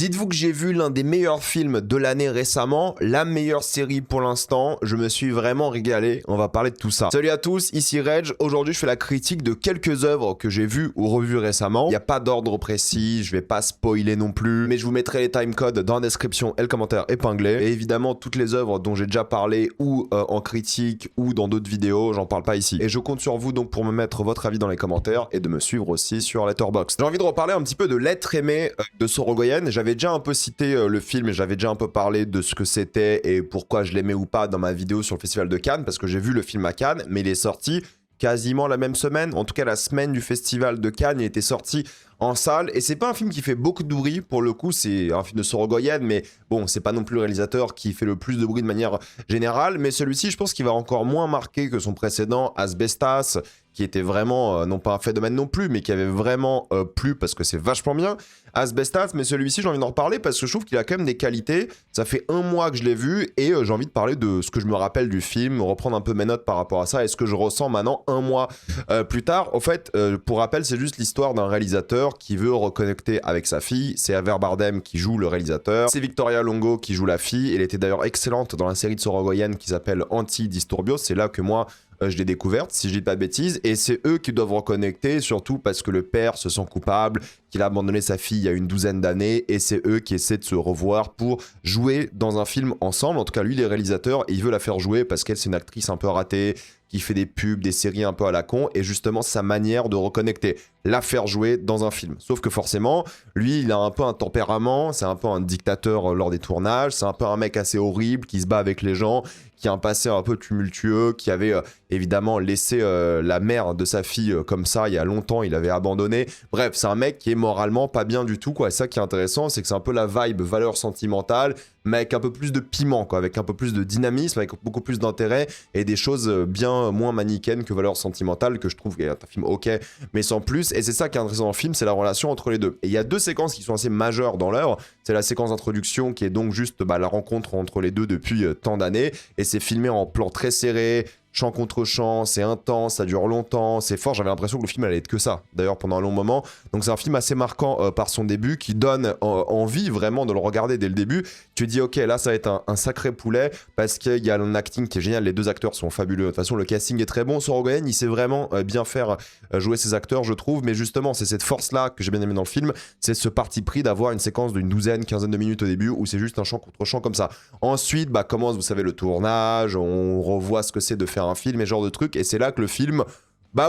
Dites-vous que j'ai vu l'un des meilleurs films de l'année récemment, la meilleure série pour l'instant, je me suis vraiment régalé, on va parler de tout ça. Salut à tous, ici Reg, aujourd'hui je fais la critique de quelques œuvres que j'ai vues ou revues récemment. Il n'y a pas d'ordre précis, je vais pas spoiler non plus, mais je vous mettrai les timecodes dans la description et le commentaire épinglé. Et évidemment toutes les œuvres dont j'ai déjà parlé ou en critique ou dans d'autres vidéos, j'en parle pas ici. Et je compte sur vous donc pour me mettre votre avis dans les commentaires et de me suivre aussi sur Letterboxd. J'ai envie de reparler un petit peu de L'être aimé de Sorogoyen. J'avais déjà un peu cité le film et j'avais déjà un peu parlé de ce que c'était et pourquoi je l'aimais ou pas dans ma vidéo sur le Festival de Cannes, parce que j'ai vu le film à Cannes, mais il est sorti quasiment la même semaine, en tout cas la semaine du Festival de Cannes, il était sorti en salle, et c'est pas un film qui fait beaucoup de bruit, pour le coup, c'est un film de Sorogoyen, mais bon, c'est pas non plus le réalisateur qui fait le plus de bruit de manière générale, mais celui-ci, je pense qu'il va encore moins marquer que son précédent, Asbestas, qui était vraiment, non pas un phénomène non plus, mais qui avait vraiment plu, parce que c'est vachement bien, Asbestas, mais celui-ci, j'ai envie d'en reparler, parce que je trouve qu'il a quand même des qualités, ça fait un mois que je l'ai vu, et j'ai envie de parler de ce que je me rappelle du film, reprendre un peu mes notes par rapport à ça, et ce que je ressens maintenant, un mois plus tard. En fait, pour rappel, c'est juste l'histoire d'un réalisateur qui veut reconnecter avec sa fille. C'est Javier Bardem qui joue le réalisateur. C'est Victoria Longo qui joue la fille. Elle était d'ailleurs excellente dans la série de Sorogoyen qui s'appelle Anti-Disturbios. C'est là que moi, je l'ai découverte, si je dis pas de bêtises. Et c'est eux qui doivent reconnecter, surtout parce que le père se sent coupable, qu'il a abandonné sa fille il y a une douzaine d'années. Et c'est eux qui essaient de se revoir pour jouer dans un film ensemble. En tout cas, lui, il est réalisateur et il veut la faire jouer parce qu'elle, c'est une actrice un peu ratée, qui fait des pubs, des séries un peu à la con, et justement sa manière de reconnecter, la faire jouer dans un film. Sauf que forcément, lui, il a un peu un tempérament, c'est un peu un dictateur lors des tournages, c'est un peu un mec assez horrible, qui se bat avec les gens, qui a un passé un peu tumultueux, qui avait évidemment laissé la mère de sa fille comme ça il y a longtemps, il avait abandonné. Bref, c'est un mec qui est moralement pas bien du tout, quoi. Et ça qui est intéressant, c'est que c'est un peu la vibe valeur sentimentale, mais avec un peu plus de piment, quoi, avec un peu plus de dynamisme, avec beaucoup plus d'intérêt et des choses bien moins manichéennes que valeur sentimentale, que je trouve est un film ok, mais sans plus. Et c'est ça qui est intéressant dans le film, c'est la relation entre les deux. Et il y a deux séquences qui sont assez majeures dans l'œuvre. C'est la séquence d'introduction qui est donc juste la rencontre entre les deux depuis tant d'années, et c'est filmé en plan très serré, chant contre chant, c'est intense, ça dure longtemps, c'est fort. J'avais l'impression que le film allait être que ça, d'ailleurs, pendant un long moment. Donc c'est un film assez marquant par son début, qui donne envie vraiment de le regarder dès le début. Tu te dis, ok, là ça va être un sacré poulet, parce qu'il y a un acting qui est génial, les deux acteurs sont fabuleux. De toute façon, le casting est très bon. Sorogoyen, il sait vraiment bien faire jouer ses acteurs, je trouve, mais justement, c'est cette force-là que j'ai bien aimé dans le film, c'est ce parti pris d'avoir une séquence d'une douzaine, quinzaine de minutes au début, où c'est juste un chant contre chant comme ça. Ensuite, commence, vous savez, le tournage, on revoit ce que c'est de faire un film et ce genre de truc, et c'est là que le film,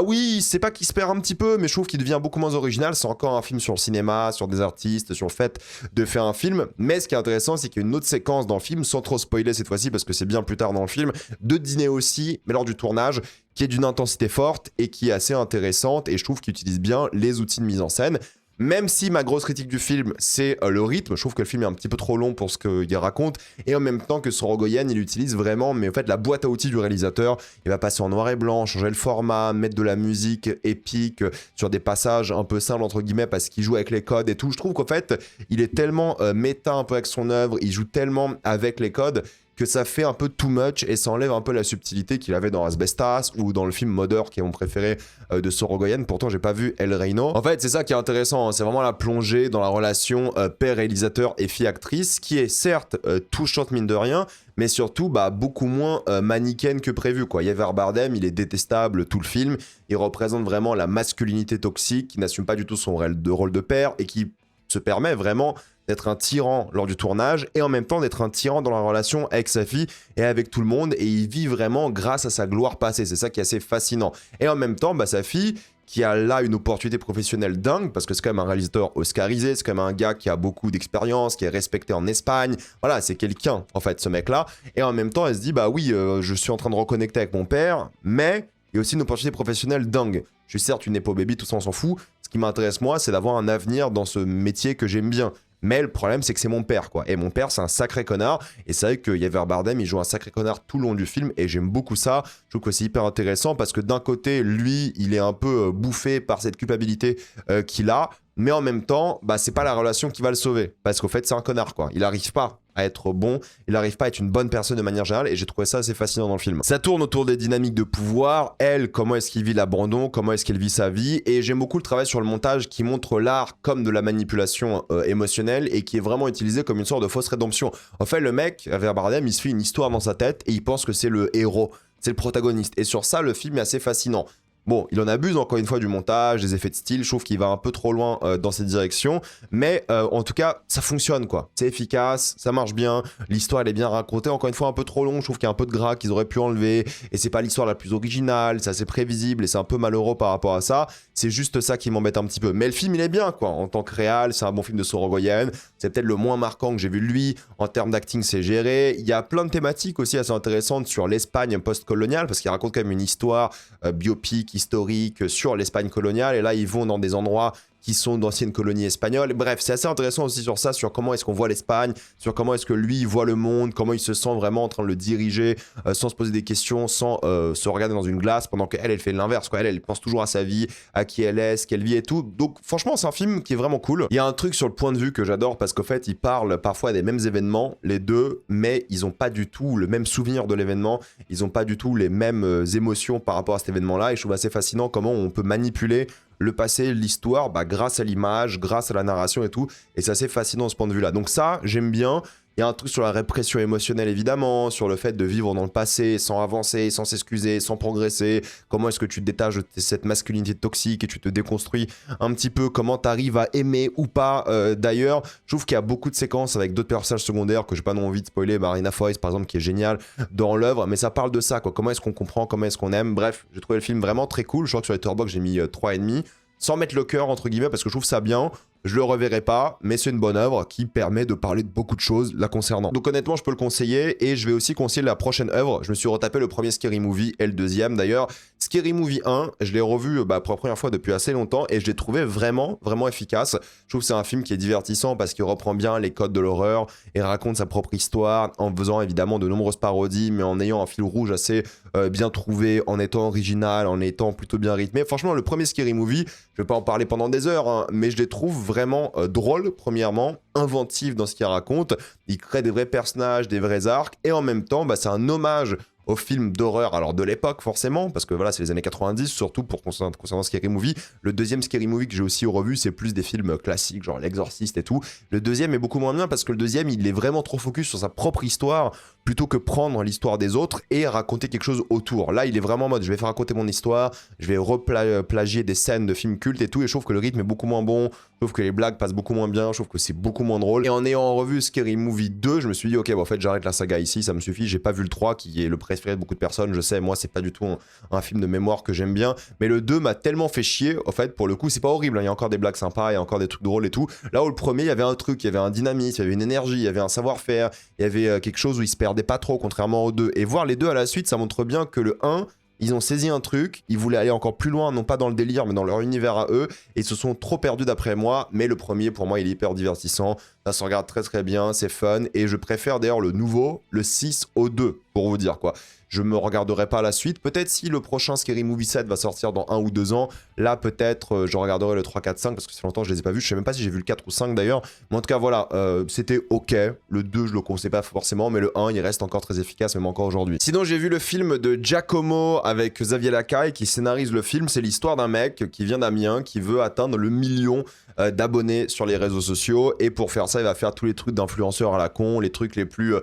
oui, c'est pas qu'il se perd un petit peu, mais je trouve qu'il devient beaucoup moins original. C'est encore un film sur le cinéma, sur des artistes, sur le fait de faire un film, mais ce qui est intéressant, c'est qu'il y a une autre séquence dans le film, sans trop spoiler cette fois-ci, parce que c'est bien plus tard dans le film, de dîner aussi, mais lors du tournage, qui est d'une intensité forte et qui est assez intéressante, et je trouve qu'il utilise bien les outils de mise en scène. Même si ma grosse critique du film, c'est le rythme, je trouve que le film est un petit peu trop long pour ce qu'il raconte, et en même temps que Sorogoyen, il utilise vraiment, mais en fait, la boîte à outils du réalisateur. Il va passer en noir et blanc, changer le format, mettre de la musique épique sur des passages un peu simples, entre guillemets, parce qu'il joue avec les codes et tout. Je trouve qu'en fait, il est tellement méta un peu avec son œuvre, il joue tellement avec les codes, que ça fait un peu too much et ça enlève un peu la subtilité qu'il avait dans Asbestas ou dans le film Mother, qui est mon préféré de Sorogoyen. Pourtant, j'ai pas vu El Reino. En fait, c'est ça qui est intéressant, hein. C'est vraiment la plongée dans la relation père réalisateur et fille actrice, qui est certes touchante mine de rien, mais surtout beaucoup moins manichéenne que prévu, quoi. Javier Bardem, il est détestable tout le film. Il représente vraiment la masculinité toxique, qui n'assume pas du tout son rôle de père et qui se permet vraiment d'être un tyran lors du tournage, et en même temps d'être un tyran dans la relation avec sa fille et avec tout le monde, et il vit vraiment grâce à sa gloire passée. C'est ça qui est assez fascinant. Et en même temps, sa fille, qui a là une opportunité professionnelle dingue, parce que c'est quand même un réalisateur oscarisé, c'est quand même un gars qui a beaucoup d'expérience, qui est respecté en Espagne, voilà, c'est quelqu'un, en fait, ce mec-là, et en même temps, elle se dit, oui, je suis en train de reconnecter avec mon père, mais il y a aussi une opportunité professionnelle dingue. Je suis certes une nepo baby, tout ça, on s'en fout. Ce qui m'intéresse, moi, c'est d'avoir un avenir dans ce métier que j'aime bien. Mais le problème, c'est que c'est mon père, quoi. Et mon père, c'est un sacré connard. Et c'est vrai que Javier Bardem, il joue un sacré connard tout le long du film. Et j'aime beaucoup ça. Je trouve que c'est hyper intéressant parce que d'un côté, lui, il est un peu bouffé par cette culpabilité qu'il a. mais en même temps, bah c'est pas la relation qui va le sauver, parce qu'au fait c'est un connard quoi, il arrive pas à être bon, il n'arrive pas à être une bonne personne de manière générale, et j'ai trouvé ça assez fascinant dans le film. Ça tourne autour des dynamiques de pouvoir, elle, comment est-ce qu'il vit l'abandon, comment est-ce qu'elle vit sa vie, et j'aime beaucoup le travail sur le montage qui montre l'art comme de la manipulation émotionnelle, et qui est vraiment utilisé comme une sorte de fausse rédemption. En fait, le mec, Javier Bardem, il se fait une histoire dans sa tête, et il pense que c'est le héros, c'est le protagoniste, et sur ça, le film est assez fascinant. Bon, il en abuse encore une fois du montage, des effets de style, je trouve qu'il va un peu trop loin dans cette direction, mais en tout cas, ça fonctionne quoi. C'est efficace, ça marche bien, l'histoire elle est bien racontée, encore une fois un peu trop long, je trouve qu'il y a un peu de gras qu'ils auraient pu enlever, et c'est pas l'histoire la plus originale, c'est assez prévisible, et c'est un peu malheureux par rapport à ça, c'est juste ça qui m'embête un petit peu. Mais le film il est bien quoi, en tant que réal, c'est un bon film de Sorogoyen, c'est peut-être le moins marquant que j'ai vu de lui, en termes d'acting c'est géré, il y a plein de thématiques aussi assez intéressantes sur l'Espagne post-coloniale, parce qu'il raconte quand même une histoire biopic, historique sur l'Espagne coloniale, et là ils vont dans des endroits qui sont d'anciennes colonies espagnoles. Bref, c'est assez intéressant aussi sur ça, sur comment est-ce qu'on voit l'Espagne, sur comment est-ce que lui il voit le monde, comment il se sent vraiment en train de le diriger, sans se poser des questions, sans se regarder dans une glace, pendant qu'elle, elle fait l'inverse, quoi. Elle pense toujours à sa vie, à qui elle est, ce qu'elle vit et tout. Donc franchement, c'est un film qui est vraiment cool. Il y a un truc sur le point de vue que j'adore, parce qu'en fait, ils parlent parfois des mêmes événements, les deux, mais ils ont pas du tout le même souvenir de l'événement, ils ont pas du tout les mêmes émotions par rapport à cet événement-là, et je trouve assez fascinant comment on peut manipuler le passé, l'histoire, bah, grâce à l'image, grâce à la narration et tout. Et c'est assez fascinant de ce point de vue-là. Donc ça, j'aime bien. Il y a un truc sur la répression émotionnelle, évidemment, sur le fait de vivre dans le passé sans avancer, sans s'excuser, sans progresser. Comment est-ce que tu te détaches de cette masculinité toxique et tu te déconstruis un petit peu. Comment tu arrives à aimer ou pas. D'ailleurs, je trouve qu'il y a beaucoup de séquences avec d'autres personnages secondaires que j'ai pas non envie de spoiler. Marina Foïs, par exemple, qui est géniale dans l'œuvre. Mais ça parle de ça, quoi. Comment est-ce qu'on comprend, comment est-ce qu'on aime. Bref, j'ai trouvé le film vraiment très cool. Je crois que sur Letterboxd, j'ai mis 3,5. Sans mettre le cœur, entre guillemets, parce que je trouve ça bien. Je le reverrai pas, mais c'est une bonne œuvre qui permet de parler de beaucoup de choses la concernant. Donc honnêtement, je peux le conseiller, et je vais aussi conseiller la prochaine œuvre. Je me suis retapé le premier Scary Movie et le deuxième d'ailleurs. Scary Movie 1, je l'ai revu pour la première fois depuis assez longtemps, et je l'ai trouvé vraiment, vraiment efficace. Je trouve que c'est un film qui est divertissant parce qu'il reprend bien les codes de l'horreur et raconte sa propre histoire en faisant évidemment de nombreuses parodies, mais en ayant un fil rouge assez bien trouvé, en étant original, en étant plutôt bien rythmé. Franchement, le premier Scary Movie, je vais pas en parler pendant des heures, hein, mais je les trouve vraiment drôle, premièrement, inventif dans ce qu'il raconte. Il crée des vrais personnages, des vrais arcs, et en même temps, bah, c'est un hommage aux films d'horreur, alors de l'époque forcément, parce que voilà, c'est les années 90, surtout pour concernant Scary Movie. Le deuxième Scary Movie que j'ai aussi revu, c'est plus des films classiques, genre L'Exorciste et tout. Le deuxième est beaucoup moins bien, parce que le deuxième, il est vraiment trop focus sur sa propre histoire, plutôt que prendre l'histoire des autres et raconter quelque chose autour. Là, il est vraiment en mode, je vais faire raconter mon histoire, je vais replagier des scènes de films cultes et tout, et je trouve que le rythme est beaucoup moins bon, je trouve que les blagues passent beaucoup moins bien, je trouve que c'est beaucoup moins drôle. Et en ayant revu Scary Movie 2, je me suis dit, ok, bon, en fait, j'arrête la saga ici, ça me suffit, j'ai pas vu le 3, qui est le préféré de beaucoup de personnes, je sais, moi, c'est pas du tout un film de mémoire que j'aime bien, mais le 2 m'a tellement fait chier, en fait, pour le coup, c'est pas horrible, hein, il y a encore des blagues sympas, il y a encore des trucs drôles et tout. Là où le premier, il y avait un truc, il y avait un dynamisme, il y avait une énergie, il y avait un savoir-faire, il y avait quelque chose où il se perdait pas trop, contrairement au 2. Et voir les deux à la suite, ça montre bien que le 1, ils ont saisi un truc, ils voulaient aller encore plus loin, non pas dans le délire, mais dans leur univers à eux, et ils se sont trop perdus d'après moi. Mais le premier, pour moi, il est hyper divertissant, ça se regarde très très bien, c'est fun, et je préfère d'ailleurs le nouveau, le 6 au 2, pour vous dire quoi. Je me regarderai pas la suite, peut-être si le prochain Scary Movie 7 va sortir dans 1 ou 2 ans, là peut-être je regarderai le 3, 4, 5, parce que c'est longtemps que je les ai pas vus, je sais même pas si j'ai vu le 4 ou 5 d'ailleurs, mais en tout cas voilà, c'était ok, le 2 je le conseille pas forcément, mais le 1 il reste encore très efficace, même encore aujourd'hui. Sinon j'ai vu le film de Giacomo avec Xavier Lacaille qui scénarise le film, c'est l'histoire d'un mec qui vient d'Amiens, qui veut atteindre le 1 million d'abonnés sur les réseaux sociaux, et pour faire ça il va faire tous les trucs d'influenceurs à la con, les trucs les plus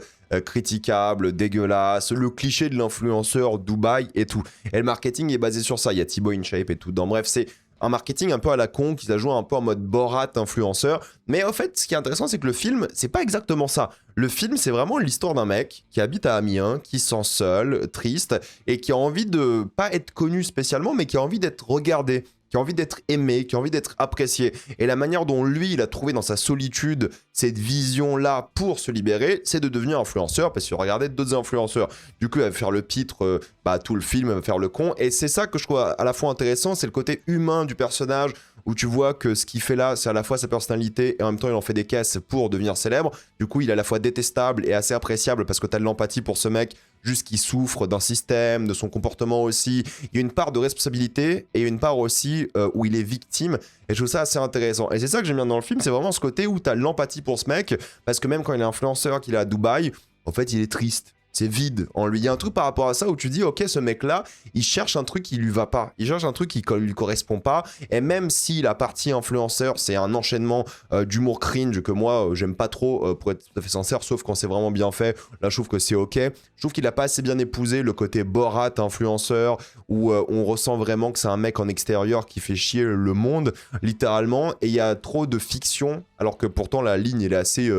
critiquables, dégueulasses, le cliché de l'influenceur Dubaï et tout. Et le marketing est basé sur ça, il y a Thibaut InShape et tout dedans. Bref, c'est un marketing un peu à la con, qui a joué un peu en mode Borat influenceur. Mais en fait, ce qui est intéressant, c'est que le film, c'est pas exactement ça. Le film, c'est vraiment l'histoire d'un mec qui habite à Amiens, qui se sent seul, triste, et qui a envie de pas être connu spécialement, mais qui a envie d'être regardé, qui a envie d'être aimé, qui a envie d'être apprécié. Et la manière dont lui, il a trouvé dans sa solitude cette vision-là pour se libérer, c'est de devenir influenceur, parce qu'il regardait d'autres influenceurs. Du coup, il va faire le pitre, tout le film, il va faire le con. Et c'est ça que je trouve à la fois intéressant, c'est le côté humain du personnage, où tu vois que ce qu'il fait là, c'est à la fois sa personnalité et en même temps il en fait des caisses pour devenir célèbre. Du coup, il est à la fois détestable et assez appréciable parce que t'as de l'empathie pour ce mec, juste qu'il souffre d'un système, de son comportement aussi. Il y a une part de responsabilité et une part aussi où il est victime. Et je trouve ça assez intéressant. Et c'est ça que j'aime bien dans le film, c'est vraiment ce côté où t'as l'empathie pour ce mec, parce que même quand il est influenceur, qu'il est à Dubaï, en fait, il est triste. C'est vide en lui. Il y a un truc par rapport à ça où tu dis, ok, ce mec-là, il cherche un truc qui lui va pas. Il cherche un truc qui lui correspond pas. Et même si la partie influenceur, c'est un enchaînement d'humour cringe que moi, j'aime pas trop, pour être tout à fait sincère, sauf quand c'est vraiment bien fait. Là, je trouve que c'est ok. Je trouve qu'il a pas assez bien épousé le côté Borat influenceur, où on ressent vraiment que c'est un mec en extérieur qui fait chier le monde, littéralement. Et il y a trop de fiction, alors que pourtant la ligne, elle est assez...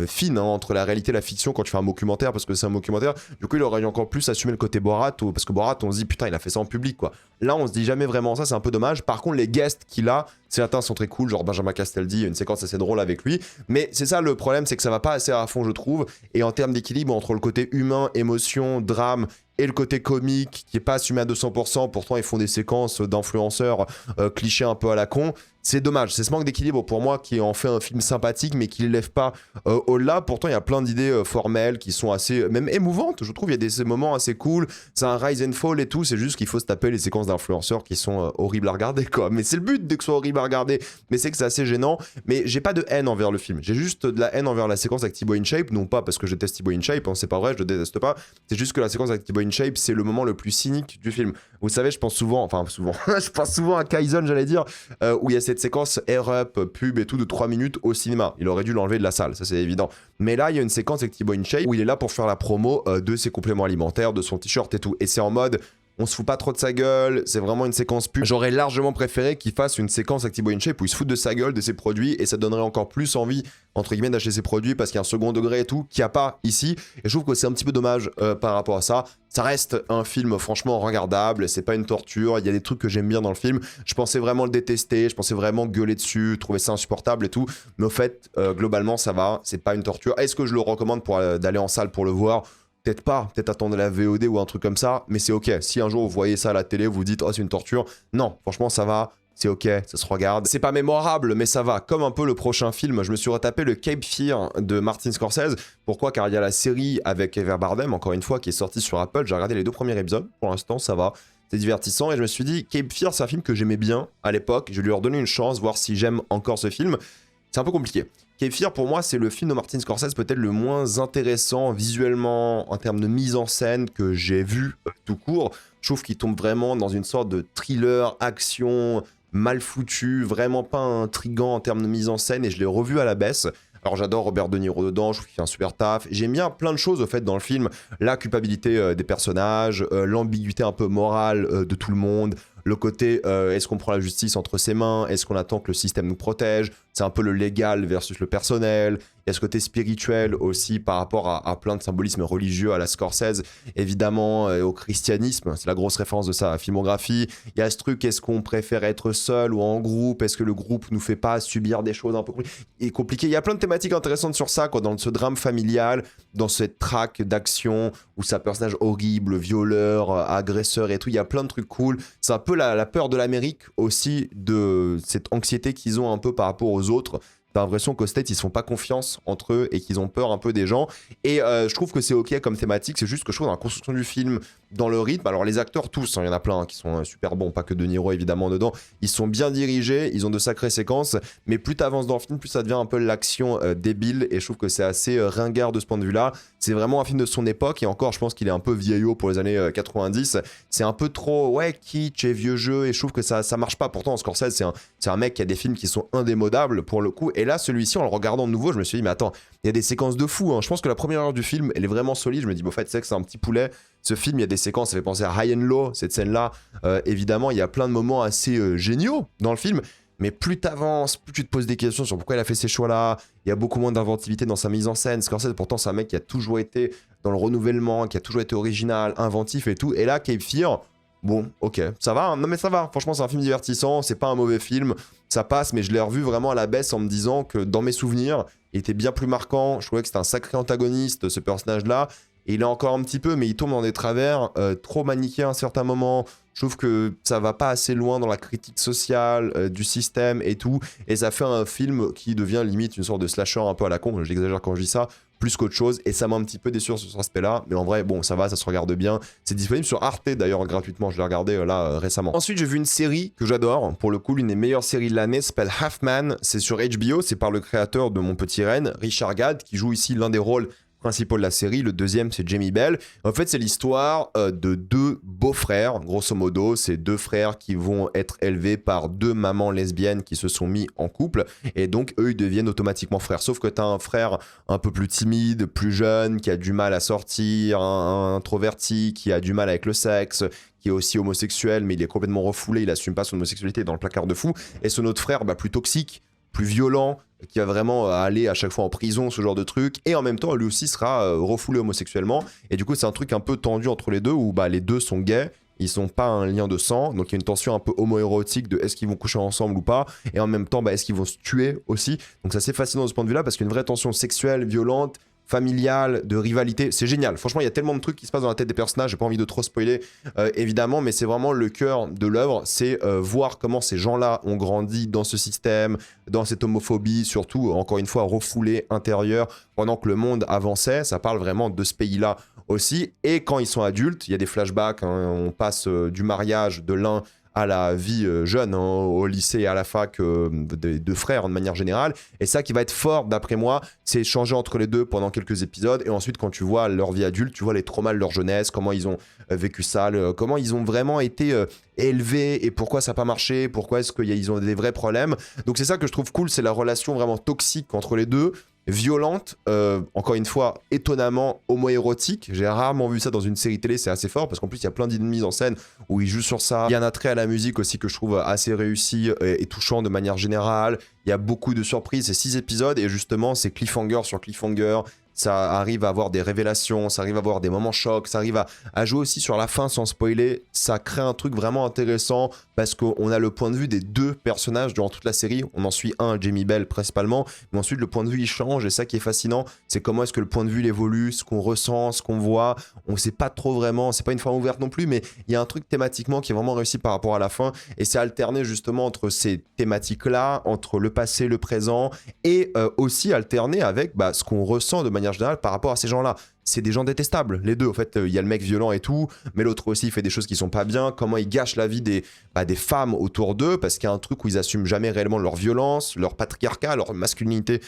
fine entre la réalité et la fiction quand tu fais un documentaire, parce que c'est un documentaire. Du coup, il aurait encore plus assumé le côté Borat, parce que Borat, on se dit putain, il a fait ça en public quoi. Là, on se dit jamais vraiment ça, c'est un peu dommage. Par contre, les guests qu'il a, certains sont très cool, genre Benjamin Castaldi, il y a une séquence assez drôle avec lui. Mais c'est ça le problème, c'est que ça va pas assez à fond, je trouve. Et en termes d'équilibre entre le côté humain, émotion, drame et le côté comique qui est pas assumé à 200%, pourtant ils font des séquences d'influenceurs clichés un peu à la con. C'est dommage, c'est ce manque d'équilibre pour moi qui en fait un film sympathique mais qui ne l'élève pas au-delà. Pourtant il y a plein d'idées formelles qui sont assez, même émouvantes, je trouve. Il y a des moments assez cool, c'est un rise and fall et tout, c'est juste qu'il faut se taper les séquences d'influenceurs qui sont horribles à regarder quoi. Mais c'est le but de que ce soit horrible à regarder, mais c'est que c'est assez gênant. Mais j'ai pas de haine envers le film, j'ai juste de la haine envers la séquence avec Thibaut InShape, non pas parce que je déteste Thibaut InShape, hein, c'est pas vrai, je le déteste pas, c'est juste que la séquence avec Thibaut InShape, c'est le moment le plus cynique du film. Vous savez, je pense souvent je pense souvent à Kaizen, j'allais dire, où il y a cette séquence air-up, pub et tout de 3 minutes au cinéma. Il aurait dû l'enlever de la salle, ça c'est évident. Mais là, il y a une séquence avec Thibaut InShape où il est là pour faire la promo de ses compléments alimentaires, de son t-shirt et tout. Et c'est en mode... on se fout pas trop de sa gueule, c'est vraiment une séquence pub. J'aurais largement préféré qu'il fasse une séquence avec Thibaut InShape où il se fout de sa gueule, de ses produits, et ça donnerait encore plus envie, entre guillemets, d'acheter ses produits parce qu'il y a un second degré et tout, qu'il n'y a pas ici. Et je trouve que c'est un petit peu dommage par rapport à ça. Ça reste un film franchement regardable, c'est pas une torture, il y a des trucs que j'aime bien dans le film. Je pensais vraiment le détester, je pensais vraiment gueuler dessus, trouver ça insupportable et tout. Mais au fait, globalement, ça va, c'est pas une torture. Est-ce que je le recommande pour d'aller en salle pour le voir ? Peut-être pas, peut-être attendre la VOD ou un truc comme ça, mais c'est ok. Si un jour vous voyez ça à la télé, vous dites oh c'est une torture, non, franchement ça va, c'est ok, ça se regarde. C'est pas mémorable, mais ça va. Comme un peu le prochain film, je me suis retapé le Cape Fear de Martin Scorsese. Pourquoi ? Car il y a la série avec Ever Bardem, encore une fois, qui est sortie sur Apple. J'ai regardé les 2 premiers épisodes, pour l'instant ça va. C'est divertissant et je me suis dit, Cape Fear c'est un film que j'aimais bien à l'époque, je vais lui redonner une chance, voir si j'aime encore ce film. C'est un peu compliqué. Cape Fear, pour moi, c'est le film de Martin Scorsese peut-être le moins intéressant visuellement en termes de mise en scène que j'ai vu tout court. Je trouve qu'il tombe vraiment dans une sorte de thriller, action, mal foutu, vraiment pas intriguant en termes de mise en scène, et je l'ai revu à la baisse. Alors j'adore Robert De Niro dedans, je trouve qu'il fait un super taf. J'aime bien plein de choses au fait dans le film, la culpabilité des personnages, l'ambiguïté un peu morale de tout le monde, le côté est-ce qu'on prend la justice entre ses mains, est-ce qu'on attend que le système nous protège, c'est un peu le légal versus le personnel. Il y a ce côté spirituel aussi par rapport à plein de symbolismes religieux à la Scorsese, évidemment au christianisme, c'est la grosse référence de sa filmographie. Il y a ce truc, est-ce qu'on préfère être seul ou en groupe, est-ce que le groupe nous fait pas subir des choses un peu compliquées. Il y a plein de thématiques intéressantes sur ça, quoi, dans ce drame familial, dans cette traque d'action où sa personnage horrible, violeur, agresseur et tout, il y a plein de trucs cool. C'est un peu la peur de l'Amérique aussi, de cette anxiété qu'ils ont un peu par rapport aux autres. T'as l'impression qu'au States, ils se font pas confiance entre eux et qu'ils ont peur un peu des gens. Et je trouve que c'est ok comme thématique, c'est juste que je trouve dans la construction du film, dans le rythme, alors les acteurs tous, il y en a plein qui sont super bons, pas que De Niro évidemment dedans, ils sont bien dirigés, ils ont de sacrées séquences, mais plus t'avances dans le film, plus ça devient un peu l'action débile, et je trouve que c'est assez ringard de ce point de vue-là. C'est vraiment un film de son époque, et encore je pense qu'il est un peu vieillot pour les années 90, c'est un peu trop ouais kitsch et vieux jeu, et je trouve que ça marche pas. Pourtant Scorsese c'est un mec qui a des films qui sont indémodables pour le coup, et là celui-ci en le regardant de nouveau je me suis dit mais attends, il y a des séquences de fou, hein. Je pense que la première heure du film elle est vraiment solide, je me dis bon, en fait c'est vrai que c'est un petit poulet ce film, il y a des séquences, ça fait penser à High and Low, cette scène-là. Évidemment, il y a plein de moments assez géniaux dans le film, mais plus t'avances, plus tu te poses des questions sur pourquoi il a fait ces choix-là. Il y a beaucoup moins d'inventivité dans sa mise en scène. Scorsese, pourtant, c'est un mec qui a toujours été dans le renouvellement, qui a toujours été original, inventif et tout. Et là, Cape Fear, bon, ok, ça va, hein. Non mais ça va. Franchement, c'est un film divertissant, c'est pas un mauvais film, ça passe, mais je l'ai revu vraiment à la baisse en me disant que dans mes souvenirs, il était bien plus marquant. Je trouvais que c'était un sacré antagoniste, ce personnage-là. et il est encore un petit peu, mais il tombe dans des travers trop manichéens à certains moments. Je trouve que ça va pas assez loin dans la critique sociale du système et tout, et ça fait un film qui devient limite une sorte de slasher un peu à la con, j'exagère quand je dis ça, plus qu'autre chose, et ça m'a un petit peu déçu sur cet aspect-là, mais en vrai, bon, ça va, ça se regarde bien. C'est disponible sur Arte d'ailleurs gratuitement, je l'ai regardé là récemment. Ensuite, j'ai vu une série que j'adore, pour le coup, l'une des meilleures séries de l'année, s'appelle Half Man, c'est sur HBO, c'est par le créateur de Mon Petit Reine, Richard Gad, qui joue ici l'un des rôles principaux de la série. Le deuxième, c'est Jamie Bell. En fait, c'est l'histoire de deux beaux-frères. Grosso modo, c'est deux frères qui vont être élevés par deux mamans lesbiennes qui se sont mis en couple. Et donc, eux, ils deviennent automatiquement frères. Sauf que tu as un frère un peu plus timide, plus jeune, qui a du mal à sortir, un introverti, qui a du mal avec le sexe, qui est aussi homosexuel, mais il est complètement refoulé, il assume pas son homosexualité dans le placard de fou. Et son autre frère, plus toxique, plus violent, qui va vraiment aller à chaque fois en prison, ce genre de truc, et en même temps lui aussi sera refoulé homosexuellement, et du coup c'est un truc un peu tendu entre les deux, où les deux sont gays, ils sont pas un lien de sang, donc il y a une tension un peu homoérotique de est-ce qu'ils vont coucher ensemble ou pas, et en même temps est-ce qu'ils vont se tuer aussi, donc c'est assez fascinant de ce point de vue là, parce qu'il y a une vraie tension sexuelle, violente, familiale, de rivalité, c'est génial. Franchement, il y a tellement de trucs qui se passent dans la tête des personnages, j'ai pas envie de trop spoiler, évidemment, mais c'est vraiment le cœur de l'œuvre, c'est voir comment ces gens-là ont grandi dans ce système, dans cette homophobie, surtout, encore une fois, refoulée intérieure, pendant que le monde avançait, ça parle vraiment de ce pays-là aussi, et quand ils sont adultes, il y a des flashbacks, on passe du mariage de l'un à la vie jeune, au lycée et à la fac des deux frères de manière générale. Et ça qui va être fort d'après moi, c'est échanger entre les deux pendant quelques épisodes. Et ensuite, quand tu vois leur vie adulte, tu vois les traumas de leur jeunesse, comment ils ont vécu ça, comment ils ont vraiment été élevés et pourquoi ça n'a pas marché, pourquoi est-ce qu'ils ont des vrais problèmes. Donc c'est ça que je trouve cool, c'est la relation vraiment toxique entre les deux, violente, encore une fois étonnamment homoérotique. J'ai rarement vu ça dans une série télé, c'est assez fort parce qu'en plus il y a plein d'idées de mise en scène où ils jouent sur ça. Il y a un attrait à la musique aussi que je trouve assez réussi et touchant de manière générale. Il y a beaucoup de surprises, c'est 6 épisodes et justement c'est cliffhanger sur cliffhanger. Ça arrive à avoir des révélations, ça arrive à avoir des moments chocs, ça arrive à jouer aussi sur la fin sans spoiler. Ça crée un truc vraiment intéressant parce qu'on a le point de vue des deux personnages durant toute la série. On en suit un, Jamie Bell principalement, mais ensuite le point de vue il change et ça qui est fascinant, c'est comment est-ce que le point de vue il évolue, ce qu'on ressent, ce qu'on voit. On sait pas trop vraiment, c'est pas une fin ouverte non plus, mais il y a un truc thématiquement qui est vraiment réussi par rapport à la fin et c'est alterné justement entre ces thématiques-là, entre le passé, le présent et aussi alterné avec ce qu'on ressent de manière générale par rapport à ces gens-là. C'est des gens détestables, les deux. En fait, il y a le mec violent et tout, mais l'autre aussi il fait des choses qui sont pas bien. Comment ils gâchent la vie des femmes autour d'eux, parce qu'il y a un truc où ils assument jamais réellement leur violence, leur patriarcat, leur masculinité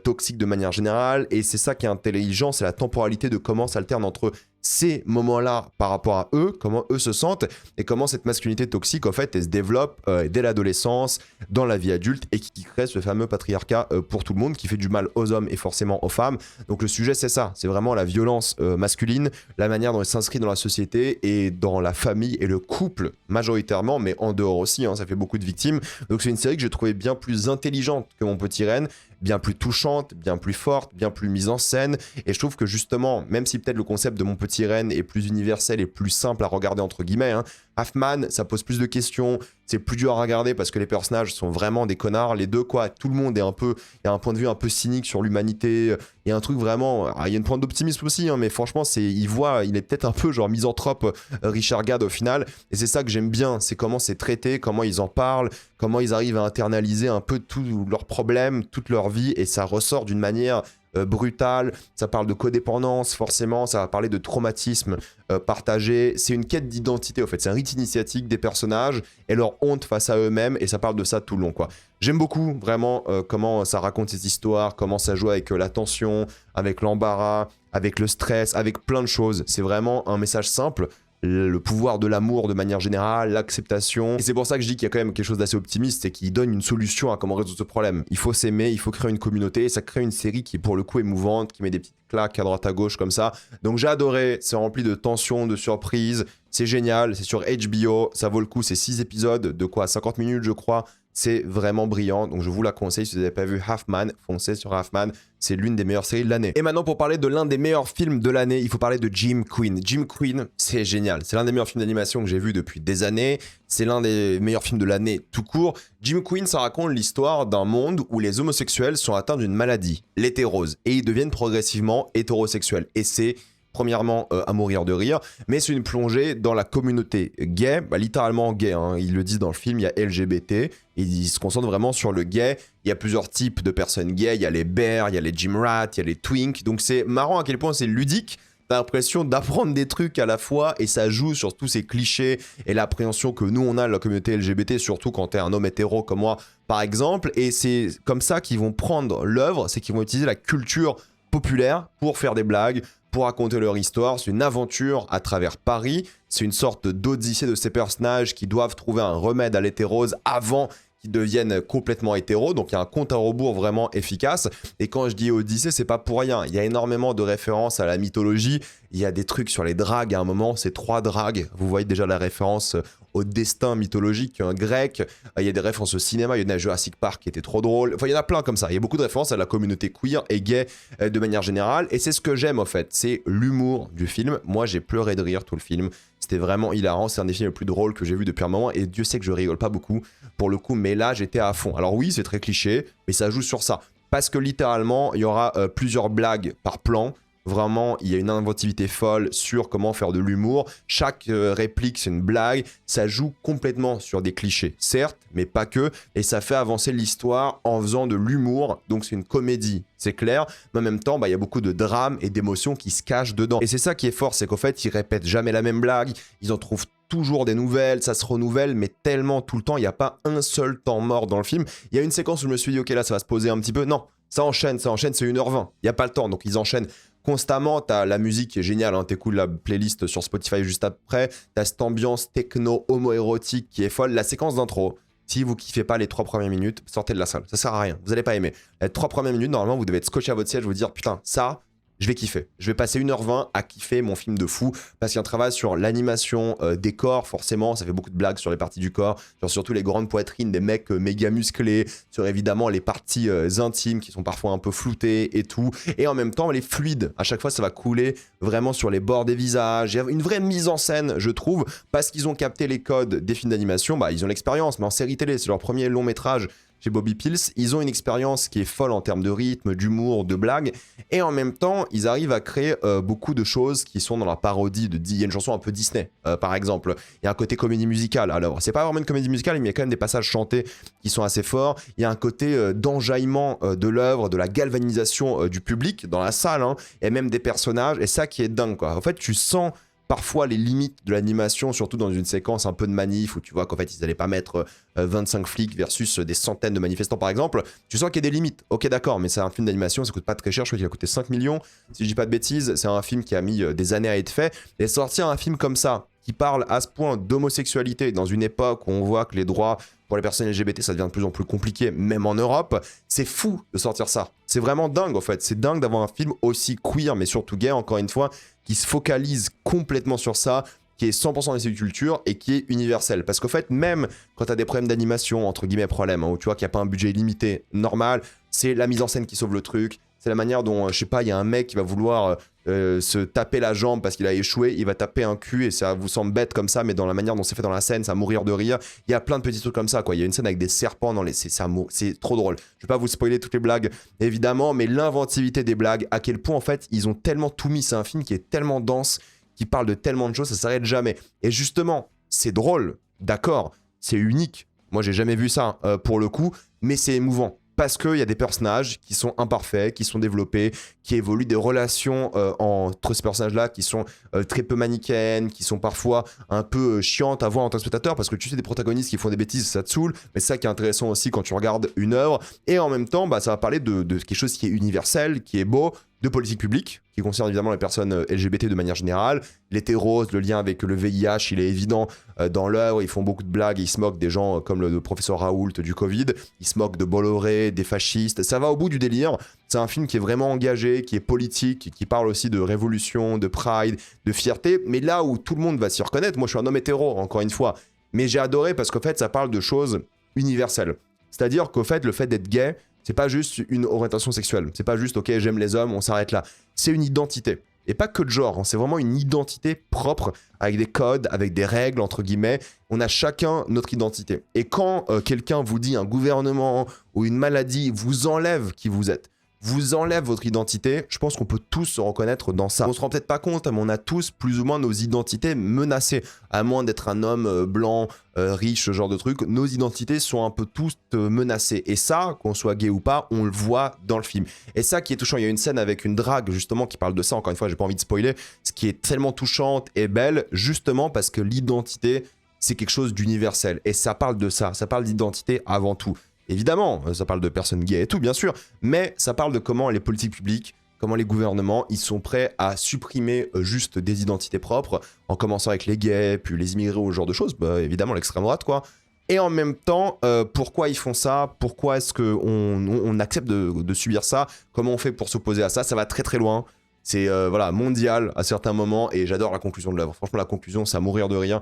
toxique de manière générale. Et c'est ça qui est intelligent, c'est la temporalité de comment s'alterne entre ces moments-là par rapport à eux, comment eux se sentent et comment cette masculinité toxique en fait elle se développe dès l'adolescence, dans la vie adulte et qui crée ce fameux patriarcat pour tout le monde qui fait du mal aux hommes et forcément aux femmes. Donc le sujet c'est ça, c'est vraiment la violence masculine, la manière dont elle s'inscrit dans la société et dans la famille et le couple majoritairement, mais en dehors aussi, ça fait beaucoup de victimes. Donc c'est une série que j'ai trouvée bien plus intelligente que Mon Petit Reine, bien plus touchante, bien plus forte, bien plus mise en scène. Et je trouve que justement, même si peut-être le concept de Mon Petit Reine est plus universel et plus simple à regarder entre guillemets, Half Man, ça pose plus de questions, c'est plus dur à regarder parce que les personnages sont vraiment des connards, les deux quoi, tout le monde est un peu, il y a un point de vue un peu cynique sur l'humanité, il y a un truc vraiment, il y a une pointe d'optimisme aussi, mais franchement il est peut-être un peu genre misanthrope Richard Gad au final, et c'est ça que j'aime bien, c'est comment c'est traité, comment ils en parlent, comment ils arrivent à internaliser un peu tous leurs problèmes, toute leur vie, et ça ressort d'une manière brutale, ça parle de codépendance forcément, ça va parler de traumatisme partagé, c'est une quête d'identité en fait, c'est un rite initiatique des personnages et leur honte face à eux-mêmes et ça parle de ça tout le long quoi. J'aime beaucoup vraiment comment ça raconte cette histoire, comment ça joue avec la tension, avec l'embarras, avec le stress, avec plein de choses, c'est vraiment un message simple, le pouvoir de l'amour de manière générale, l'acceptation. Et c'est pour ça que je dis qu'il y a quand même quelque chose d'assez optimiste, c'est qu'il donne une solution à comment résoudre ce problème. Il faut s'aimer, il faut créer une communauté, et ça crée une série qui est pour le coup émouvante, qui met des petites claques à droite à gauche comme ça. Donc j'ai adoré, c'est rempli de tensions, de surprises, c'est génial, c'est sur HBO, ça vaut le coup, c'est 6 épisodes de quoi 50 minutes je crois. C'est vraiment brillant, donc je vous la conseille. Si vous n'avez pas vu Half Man, foncez sur Half Man. C'est l'une des meilleures séries de l'année. Et maintenant, pour parler de l'un des meilleurs films de l'année, il faut parler de Jim Queen. Jim Queen, c'est génial. C'est l'un des meilleurs films d'animation que j'ai vu depuis des années. C'est l'un des meilleurs films de l'année tout court. Jim Queen, ça raconte l'histoire d'un monde où les homosexuels sont atteints d'une maladie, l'hétérose, et ils deviennent progressivement hétérosexuels. Et c'est premièrement à mourir de rire, mais c'est une plongée dans la communauté gay, littéralement gay, hein, ils le disent dans le film, il y a LGBT, ils se concentrent vraiment sur le gay, il y a plusieurs types de personnes gays, il y a les bears, il y a les gym rats, il y a les twinks, donc c'est marrant à quel point c'est ludique. T'as l'impression d'apprendre des trucs à la fois et ça joue sur tous ces clichés et l'appréhension que nous on a de la communauté LGBT, surtout quand t'es un homme hétéro comme moi par exemple, et c'est comme ça qu'ils vont prendre l'œuvre, c'est qu'ils vont utiliser la culture populaire pour faire des blagues, pour raconter leur histoire. C'est une aventure à travers Paris, c'est une sorte d'odyssée de ces personnages qui doivent trouver un remède à l'hétérose avant qu'ils deviennent complètement hétéros, donc il y a un compte à rebours vraiment efficace, et quand je dis Odyssée, c'est pas pour rien, il y a énormément de références à la mythologie, il y a des trucs sur les dragues à un moment, c'est 3 dragues, vous voyez déjà la référence au destin mythologique grec, il y a des références au cinéma, il y en a à Jurassic Park qui était trop drôle, enfin il y en a plein comme ça, il y a beaucoup de références à la communauté queer et gay de manière générale, et c'est ce que j'aime en fait, c'est l'humour du film. Moi j'ai pleuré de rire tout le film, c'était vraiment hilarant, c'est un des films les plus drôles que j'ai vu depuis un moment, et Dieu sait que je rigole pas beaucoup pour le coup, mais là j'étais à fond. Alors oui, c'est très cliché, mais ça joue sur ça, parce que littéralement il y aura plusieurs blagues par plan. Vraiment, il y a une inventivité folle sur comment faire de l'humour. Chaque réplique, c'est une blague. Ça joue complètement sur des clichés, certes, mais pas que. Et ça fait avancer l'histoire en faisant de l'humour. Donc c'est une comédie, c'est clair. Mais en même temps, il y a beaucoup de drame et d'émotions qui se cachent dedans. Et c'est ça qui est fort, c'est qu'en fait, ils répètent jamais la même blague. Ils en trouvent toujours des nouvelles, ça se renouvelle, mais tellement tout le temps, il n'y a pas un seul temps mort dans le film. Il y a une séquence où je me suis dit, ok, là, ça va se poser un petit peu. Non, ça enchaîne, c'est 1h20. Il n'y a pas le temps, donc ils enchaînent constamment. T'as la musique qui est géniale, hein, t'écoutes la playlist sur Spotify juste après, t'as cette ambiance techno homo-érotique qui est folle. La séquence d'intro, si vous kiffez pas les 3 premières minutes, sortez de la salle, ça sert à rien, vous allez pas aimer. Les 3 premières minutes, normalement vous devez être scotché à votre siège, vous dire putain, ça, je vais kiffer. Je vais passer 1h20 à kiffer mon film de fou, parce qu'il y a un travail sur l'animation des corps, forcément, ça fait beaucoup de blagues sur les parties du corps, sur surtout les grandes poitrines des mecs méga musclés, sur évidemment les parties intimes qui sont parfois un peu floutées et tout, et en même temps les fluides, à chaque fois ça va couler vraiment sur les bords des visages. Il y a une vraie mise en scène, je trouve, parce qu'ils ont capté les codes des films d'animation, ils ont l'expérience, mais en série télé, c'est leur premier long métrage chez Bobby Pills, ils ont une expérience qui est folle en termes de rythme, d'humour, de blagues, et en même temps, ils arrivent à créer beaucoup de choses qui sont dans la parodie de... Il y a une chanson un peu Disney, par exemple. Il y a un côté comédie musicale. Alors, c'est pas vraiment une comédie musicale, mais il y a quand même des passages chantés qui sont assez forts. Il y a un côté d'enjaillement de l'œuvre, de la galvanisation du public dans la salle, hein, et même des personnages, et ça qui est dingue, quoi. En fait, tu sens parfois les limites de l'animation, surtout dans une séquence un peu de manif où tu vois qu'en fait ils n'allaient pas mettre 25 flics versus des centaines de manifestants par exemple. Tu sens qu'il y a des limites. Ok, d'accord, mais c'est un film d'animation, ça coûte pas très cher, je crois qu'il a coûté 5 millions. Si je dis pas de bêtises, c'est un film qui a mis des années à être fait. Et sortir un film comme ça, qui parle à ce point d'homosexualité dans une époque où on voit que les droits pour les personnes LGBT ça devient de plus en plus compliqué, même en Europe, c'est fou de sortir ça. C'est vraiment dingue en fait, c'est dingue d'avoir un film aussi queer mais surtout gay encore une fois, qui se focalise complètement sur ça, qui est 100% dans ses cultures et qui est universel. Parce qu'en fait, même quand tu as des problèmes d'animation, entre guillemets problèmes, hein, où tu vois qu'il n'y a pas un budget illimité normal, c'est la mise en scène qui sauve le truc, c'est la manière dont, je sais pas, il y a un mec qui va vouloir se taper la jambe parce qu'il a échoué, il va taper un cul et ça vous semble bête comme ça, mais dans la manière dont c'est fait dans la scène, ça va mourir de rire. Il y a plein de petits trucs comme ça, quoi. Il y a une scène avec des serpents dans les... C'est trop drôle. Je vais pas vous spoiler toutes les blagues, évidemment, mais l'inventivité des blagues, à quel point, en fait, ils ont tellement tout mis. C'est un film qui est tellement dense, qui parle de tellement de choses, ça s'arrête jamais. Et justement, c'est drôle, d'accord, c'est unique. Moi, j'ai jamais vu ça, pour le coup, mais c'est émouvant. Parce qu'il y a des personnages qui sont imparfaits, qui sont développés, qui évoluent, des relations entre ces personnages-là qui sont très peu manichéennes, qui sont parfois un peu chiantes à voir en tant que spectateur, parce que tu sais, des protagonistes qui font des bêtises, ça te saoule, mais c'est ça qui est intéressant aussi quand tu regardes une œuvre. Et en même temps, ça va parler de quelque chose qui est universel, qui est beau, de politique publique, qui concerne évidemment les personnes LGBT de manière générale. L'hétérose, le lien avec le VIH, il est évident dans l'œuvre. Ils font beaucoup de blagues, ils se moquent des gens comme le professeur Raoult du Covid. Ils se moquent de Bolloré, des fascistes. Ça va au bout du délire. C'est un film qui est vraiment engagé, qui est politique, qui parle aussi de révolution, de pride, de fierté. Mais là où tout le monde va s'y reconnaître, moi je suis un homme hétéro, encore une fois. Mais j'ai adoré parce qu'en fait, ça parle de choses universelles. C'est-à-dire qu'au fait, le fait d'être gay, c'est pas juste une orientation sexuelle. C'est pas juste, ok, j'aime les hommes, on s'arrête là. C'est une identité. Et pas que de genre, hein. C'est vraiment une identité propre, avec des codes, avec des règles, entre guillemets. On a chacun notre identité. Et quand quelqu'un vous dit, un gouvernement ou une maladie vous enlève qui vous êtes, vous enlève votre identité, je pense qu'on peut tous se reconnaître dans ça. On se rend peut-être pas compte, mais on a tous plus ou moins nos identités menacées. À moins d'être un homme blanc, riche, ce genre de truc, nos identités sont un peu tous menacées. Et ça, qu'on soit gay ou pas, on le voit dans le film. Et ça qui est touchant, il y a une scène avec une drague justement qui parle de ça, encore une fois, j'ai pas envie de spoiler, ce qui est tellement touchante et belle, justement parce que l'identité, c'est quelque chose d'universel. Et ça parle de ça parle d'identité avant tout. Évidemment, ça parle de personnes gays et tout, bien sûr, mais ça parle de comment les politiques publiques, comment les gouvernements, ils sont prêts à supprimer juste des identités propres, en commençant avec les gays, puis les immigrés ou ce genre de choses, bah, évidemment l'extrême droite, quoi. Et en même temps, pourquoi ils font ça? Pourquoi est-ce qu'on accepte de subir ça? Comment on fait pour s'opposer à ça? Ça va très très loin. C'est voilà, mondial à certains moments et j'adore la conclusion de l'œuvre. Franchement, la conclusion, c'est à mourir de rire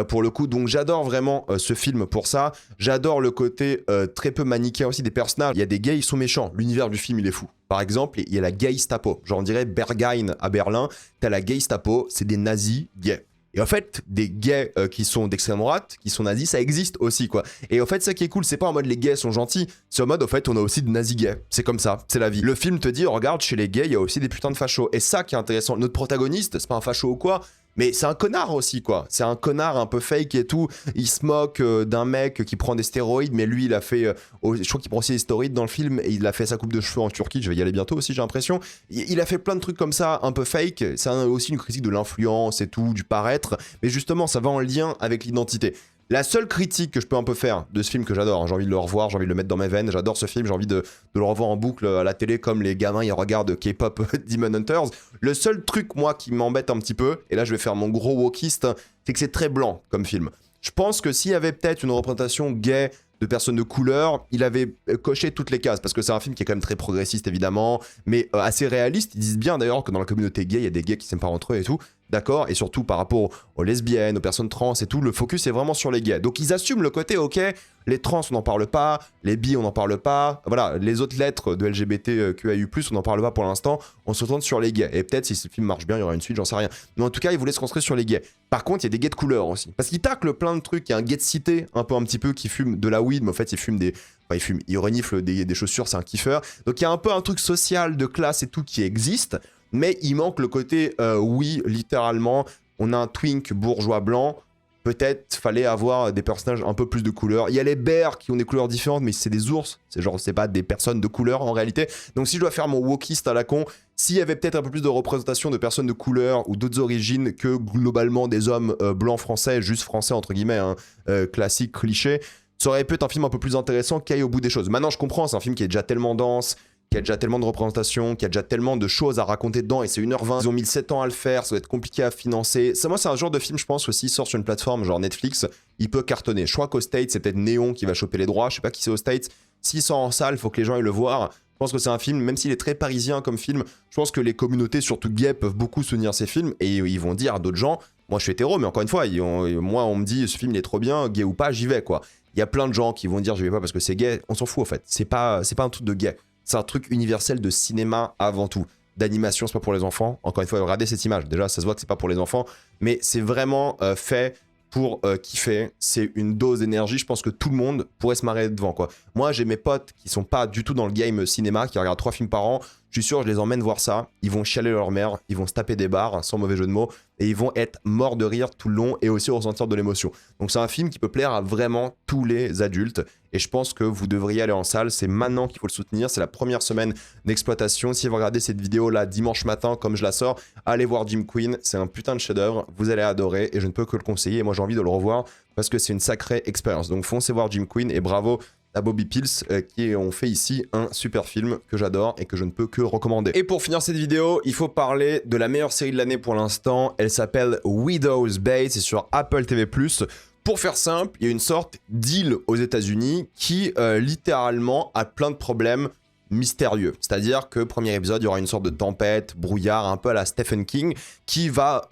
pour le coup. Donc j'adore vraiment ce film pour ça. J'adore le côté très peu manichéen aussi des personnages. Il y a des gays, ils sont méchants. L'univers du film, il est fou. Par exemple, il y a la Gestapo. Genre on dirait Berghain à Berlin. T'as la Gestapo, c'est des nazis gays. Et en fait, des gays qui sont d'extrême droite, qui sont nazis, ça existe aussi, quoi. Et en fait, ça qui est cool, c'est pas en mode les gays sont gentils, c'est en mode, en fait, on a aussi de nazis gays. C'est comme ça, c'est la vie. Le film te dit, oh, regarde, chez les gays, il y a aussi des putains de fachos. Et ça qui est intéressant, notre protagoniste, c'est pas un facho ou quoi, mais c'est un connard aussi, quoi. C'est un connard un peu fake et tout. Il se moque d'un mec qui prend des stéroïdes, mais lui, il a fait... je crois qu'il prend aussi des stéroïdes dans le film, et il a fait sa coupe de cheveux en Turquie, je vais y aller bientôt aussi, j'ai l'impression. Il a fait plein de trucs comme ça, un peu fake. C'est aussi une critique de l'influence et tout, du paraître. Mais justement, ça va en lien avec l'identité. La seule critique que je peux un peu faire de ce film que j'adore, hein, j'ai envie de le revoir, j'ai envie de le mettre dans mes veines, j'adore ce film, j'ai envie de le revoir en boucle à la télé comme les gamins ils regardent K-pop Demon Hunters. Le seul truc moi qui m'embête un petit peu, et là je vais faire mon gros wokiste, c'est que c'est très blanc comme film. Je pense que s'il y avait peut-être une représentation gay de personnes de couleur, il avait coché toutes les cases, parce que c'est un film qui est quand même très progressiste évidemment, mais assez réaliste. Ils disent bien d'ailleurs que dans la communauté gay, il y a des gays qui s'aiment pas entre eux et tout, d'accord, et surtout par rapport aux lesbiennes, aux personnes trans et tout, le focus est vraiment sur les gays. Donc ils assument le côté, ok, les trans on n'en parle pas, les bi on n'en parle pas, voilà, les autres lettres de LGBTQIA+, on n'en parle pas pour l'instant, on se tourne sur les gays. Et peut-être si ce film marche bien, il y aura une suite, j'en sais rien. Mais en tout cas, ils voulaient se concentrer sur les gays. Par contre, il y a des gays de couleur aussi. Parce qu'ils taclent plein de trucs, il y a un gay de cité, un petit peu, qui fume de la weed, mais en fait il fume des... Enfin, il renifle des chaussures, c'est un kiffeur. Donc il y a un peu un truc social, de classe et tout qui existe, mais il manque le côté, oui, littéralement, on a un twink bourgeois blanc, peut-être fallait avoir des personnages un peu plus de couleur. Il y a les bears qui ont des couleurs différentes, mais c'est des ours, c'est genre, c'est pas des personnes de couleur en réalité. Donc si je dois faire mon wokiste à la con, s'il y avait peut-être un peu plus de représentation de personnes de couleur ou d'autres origines que globalement des hommes blancs français, juste français entre guillemets, hein, classique, cliché, ça aurait pu être un film un peu plus intéressant qui aille au bout des choses. Maintenant je comprends, c'est un film qui est déjà tellement dense, qui a déjà tellement de représentations, qui a déjà tellement de choses à raconter dedans, et c'est 1h20, ils ont mis 7 ans à le faire, ça va être compliqué à financer. Ça, moi, c'est un genre de film, je pense, aussi, sort sur une plateforme genre Netflix, il peut cartonner. Je crois qu'aux States, c'est peut-être Néon qui va choper les droits, je sais pas qui c'est aux States. S'il sort en salle, il faut que les gens aillent le voir. Je pense que c'est un film, même s'il est très parisien comme film, je pense que les communautés, surtout gays, peuvent beaucoup soutenir ces films, et ils vont dire à d'autres gens, moi je suis hétéro, mais encore une fois, moi on me dit, ce film il est trop bien, gay ou pas, j'y vais, quoi. Il y a plein de gens qui vont dire, je vais pas parce que c'est gay, on s'en fout, en fait. C'est pas un truc de gay. C'est un truc universel de cinéma avant tout. D'animation, c'est pas pour les enfants. Encore une fois, regardez cette image. Déjà, ça se voit que c'est pas pour les enfants. Mais c'est vraiment fait pour kiffer. C'est une dose d'énergie. Je pense que tout le monde pourrait se marrer devant, quoi. Moi, j'ai mes potes qui sont pas du tout dans le game cinéma, qui regardent 3 films par an. Je suis sûr, je les emmène voir ça. Ils vont chialer leur mère. Ils vont se taper des barres, sans mauvais jeu de mots. Et ils vont être morts de rire tout le long et aussi ressentir de l'émotion. Donc c'est un film qui peut plaire à vraiment tous les adultes. Et je pense que vous devriez aller en salle. C'est maintenant qu'il faut le soutenir. C'est la première semaine d'exploitation. Si vous regardez cette vidéo là dimanche matin, comme je la sors, allez voir Jim Queen. C'est un putain de chef-d'œuvre. Vous allez adorer et je ne peux que le conseiller. Et moi, j'ai envie de le revoir parce que c'est une sacrée expérience. Donc foncez voir Jim Queen et bravo à Bobby Pills qui ont fait ici un super film que j'adore et que je ne peux que recommander. Et pour finir cette vidéo, il faut parler de la meilleure série de l'année pour l'instant. Elle s'appelle Widow's Bay, c'est sur Apple TV+. Pour faire simple, il y a une sorte d'île aux États-Unis qui littéralement a plein de problèmes mystérieux. C'est-à-dire que premier épisode, il y aura une sorte de tempête, brouillard, un peu à la Stephen King, qui va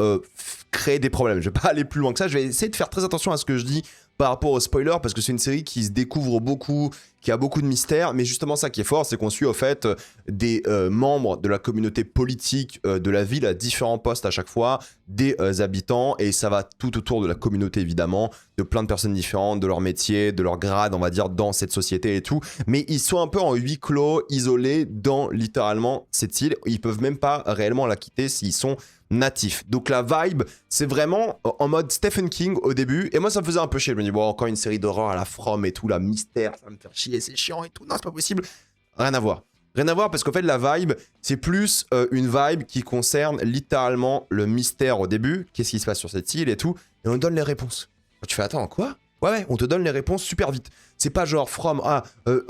créer des problèmes. Je vais pas aller plus loin que ça, je vais essayer de faire très attention à ce que je dis par rapport aux spoilers, parce que c'est une série qui se découvre beaucoup, qui a beaucoup de mystères, mais justement ça qui est fort, c'est qu'on suit au fait des membres de la communauté politique de la ville à différents postes à chaque fois, des habitants, et ça va tout autour de la communauté évidemment, de plein de personnes différentes, de leur métier, de leur grade, on va dire, dans cette société et tout, mais ils sont un peu en huis clos, isolés dans littéralement cette île, ils peuvent même pas réellement la quitter s'ils sont natifs. Donc la vibe, c'est vraiment en mode Stephen King au début, et moi ça me faisait un peu chier, je me dis bon, encore une série d'horreur à la From et tout, la mystère, ça va me faire chier, c'est chiant et tout, non c'est pas possible, rien à voir. Rien à voir parce qu'en fait la vibe, c'est plus une vibe qui concerne littéralement le mystère au début, qu'est-ce qui se passe sur cette île et tout, et on donne les réponses. Tu fais attends, quoi ? Ouais, on te donne les réponses super vite. C'est pas genre From,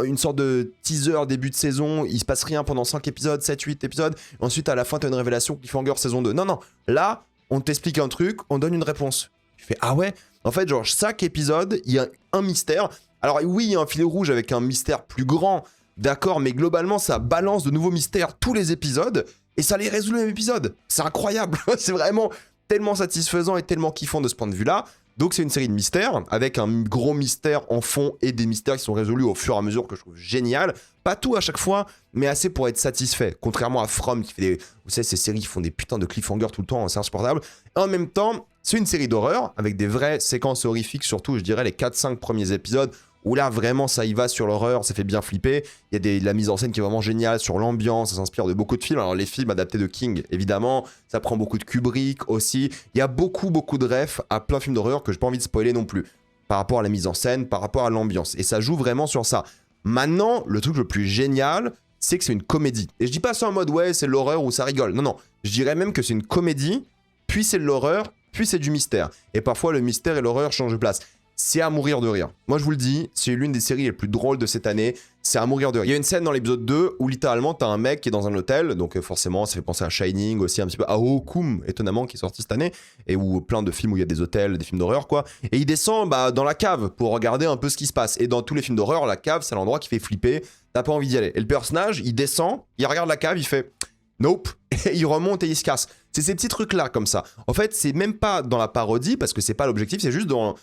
une sorte de teaser début de saison, il se passe rien pendant 5 épisodes, 7, 8 épisodes, ensuite à la fin t'as une révélation cliffhanger saison 2. Non, là, on t'explique un truc, on donne une réponse. Tu fais ah ouais ? En fait, genre chaque épisode, il y a un mystère. Alors oui, il y a un fil rouge avec un mystère plus grand, d'accord, mais globalement, ça balance de nouveaux mystères tous les épisodes, et ça les résout le même épisode. C'est incroyable, c'est vraiment tellement satisfaisant et tellement kiffant de ce point de vue-là. Donc c'est une série de mystères, avec un gros mystère en fond et des mystères qui sont résolus au fur et à mesure que je trouve génial. Pas tout à chaque fois, mais assez pour être satisfait. Contrairement à From qui fait des... Vous savez, ces séries qui font des putains de cliffhangers tout le temps, c'est insupportable. En même temps, c'est une série d'horreur, avec des vraies séquences horrifiques, surtout je dirais les 4-5 premiers épisodes, où là vraiment ça y va sur l'horreur, ça fait bien flipper. Il y a la mise en scène qui est vraiment géniale sur l'ambiance, ça s'inspire de beaucoup de films. Alors les films adaptés de King évidemment, ça prend beaucoup de Kubrick aussi. Il y a beaucoup de refs à plein de films d'horreur que j'ai pas envie de spoiler non plus. Par rapport à la mise en scène, par rapport à l'ambiance. Et ça joue vraiment sur ça. Maintenant, le truc le plus génial, c'est que c'est une comédie. Et je dis pas ça en mode ouais c'est l'horreur ou ça rigole. Non, je dirais même que c'est une comédie, puis c'est de l'horreur, puis c'est du mystère. Et parfois le mystère et l'horreur changent de place. C'est à mourir de rire. Moi, je vous le dis, c'est l'une des séries les plus drôles de cette année. C'est à mourir de rire. Il y a une scène dans l'épisode 2 où littéralement, t'as un mec qui est dans un hôtel. Donc forcément, ça fait penser à Shining aussi, un petit peu à Hokum, étonnamment, qui est sorti cette année. Et où plein de films où il y a des hôtels, des films d'horreur, quoi. Et il descend dans la cave pour regarder un peu ce qui se passe. Et dans tous les films d'horreur, la cave, c'est l'endroit qui fait flipper. T'as pas envie d'y aller. Et le personnage, il descend, il regarde la cave, il fait... Nope. Et il remonte et il se casse. C'est ces petits trucs-là, comme ça. En fait, c'est même pas dans la parodie, parce que c'est pas l'objectif, c'est juste dans...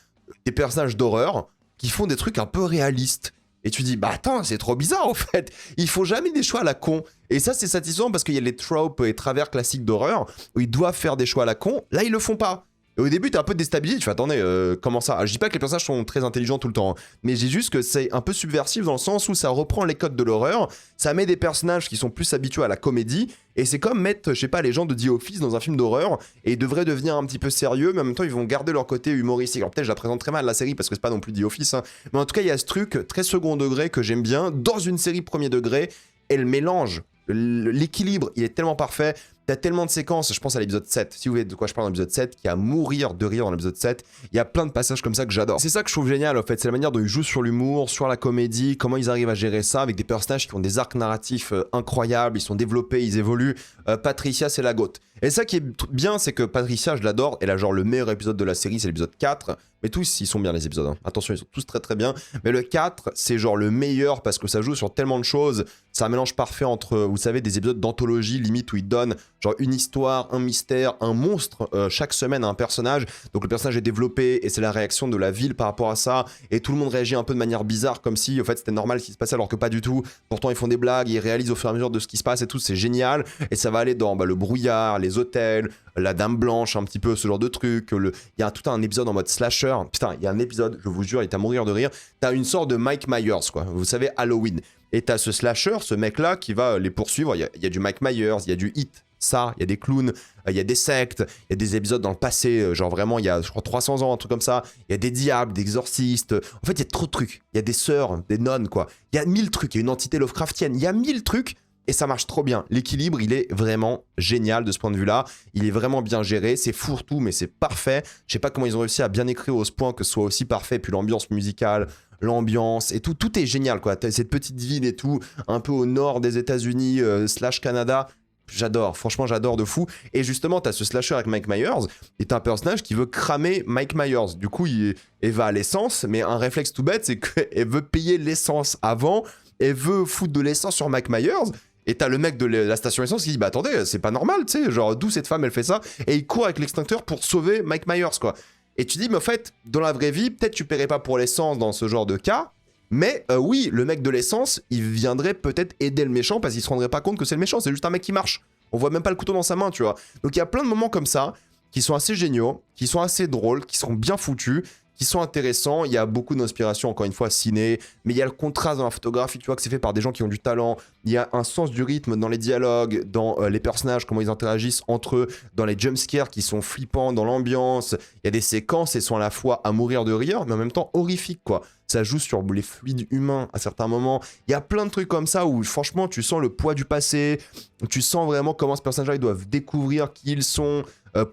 des personnages d'horreur qui font des trucs un peu réalistes. Et tu dis, bah attends, c'est trop bizarre en fait. Ils font jamais des choix à la con. Et ça, c'est satisfaisant parce qu'il y a les tropes et travers classiques d'horreur où ils doivent faire des choix à la con. Là, ils le font pas. Et au début, t'es un peu déstabilisé. Tu fais, attendez, comment ça ? Alors, je dis pas que les personnages sont très intelligents tout le temps, hein, mais je dis juste que c'est un peu subversif dans le sens où ça reprend les codes de l'horreur. Ça met des personnages qui sont plus habitués à la comédie. Et c'est comme mettre, je sais pas, les gens de The Office dans un film d'horreur et ils devraient devenir un petit peu sérieux, mais en même temps, ils vont garder leur côté humoristique. Alors peut-être je la présente très mal la série parce que c'est pas non plus The Office, hein, mais en tout cas, il y a ce truc très second degré que j'aime bien dans une série premier degré. Elle mélange. L'équilibre, il est tellement parfait. T'as tellement de séquences, je pense à l'épisode 7, si vous voyez de quoi je parle dans l'épisode 7, qui a à mourir de rire dans l'épisode 7. Il y a plein de passages comme ça que j'adore. C'est ça que je trouve génial en fait, c'est la manière dont ils jouent sur l'humour, sur la comédie, comment ils arrivent à gérer ça avec des personnages qui ont des arcs narratifs incroyables, ils sont développés, ils évoluent. Patricia, c'est la goat. Et ça qui est bien, c'est que Patricia, je l'adore, elle a genre le meilleur épisode de la série, c'est l'épisode 4. Mais tous, ils sont bien les épisodes, hein. Attention, ils sont tous très très bien. Mais le 4, c'est genre le meilleur parce que ça joue sur tellement de choses. C'est un mélange parfait entre, vous savez, des épisodes d'anthologie limite où ils donnent genre une histoire, un mystère, un monstre chaque semaine à un personnage. Donc le personnage est développé et c'est la réaction de la ville par rapport à ça. Et tout le monde réagit un peu de manière bizarre comme si en fait c'était normal ce qui se passait alors que pas du tout. Pourtant ils font des blagues, ils réalisent au fur et à mesure de ce qui se passe et tout, c'est génial. Et ça va aller dans le brouillard, les hôtels, la dame blanche, un petit peu ce genre de truc. Il y a tout un épisode en mode slasher. Putain, il y a un épisode, je vous jure, il est à mourir de rire. T'as une sorte de Mike Myers, quoi. Vous savez, Halloween. Et t'as ce slasher, ce mec-là qui va les poursuivre. Il y a du Mike Myers, il y a du Hit. Ça, il y a des clowns, il y a des sectes, il y a des épisodes dans le passé, genre vraiment il y a je crois 300 ans, un truc comme ça, il y a des diables, des exorcistes, en fait il y a trop de trucs, il y a des sœurs, des nonnes quoi, il y a 1000 trucs, il y a une entité Lovecraftienne, il y a 1000 trucs et ça marche trop bien, l'équilibre il est vraiment génial de ce point de vue là, il est vraiment bien géré, c'est fourre-tout mais c'est parfait, je sais pas comment ils ont réussi à bien écrire au ce point que ce soit aussi parfait, puis l'ambiance musicale, l'ambiance et tout est génial quoi, t'as cette petite ville et tout, un peu au nord des États-Unis / Canada. J'adore, franchement j'adore de fou. Et justement t'as ce slasher avec Mike Myers et t'as un personnage qui veut cramer Mike Myers. Du coup il va à l'essence, mais un réflexe tout bête c'est qu'elle veut payer l'essence avant, elle veut foutre de l'essence sur Mike Myers. Et t'as le mec de la station essence qui dit bah attendez c'est pas normal tu sais, genre d'où cette femme elle fait ça. Et il court avec l'extincteur pour sauver Mike Myers quoi. Et tu dis mais en fait dans la vraie vie peut-être tu paierais pas pour l'essence dans ce genre de cas, Mais oui, le mec de l'essence, il viendrait peut-être aider le méchant parce qu'il se rendrait pas compte que c'est le méchant, c'est juste un mec qui marche. On voit même pas le couteau dans sa main, tu vois. Donc il y a plein de moments comme ça qui sont assez géniaux, qui sont assez drôles, qui sont bien foutus, qui sont intéressants. Il y a beaucoup d'inspiration, encore une fois, ciné, mais il y a le contraste dans la photographie, tu vois, que c'est fait par des gens qui ont du talent. Il y a un sens du rythme dans les dialogues, dans les personnages, comment ils interagissent entre eux, dans les jumpscares qui sont flippants, dans l'ambiance. Il y a des séquences et sont à la fois à mourir de rire, mais en même temps horrifiques, quoi. Ça joue sur les fluides humains à certains moments. Il y a plein de trucs comme ça où, franchement, tu sens le poids du passé. Tu sens vraiment comment ce personnage-là, ils doivent découvrir qui ils sont,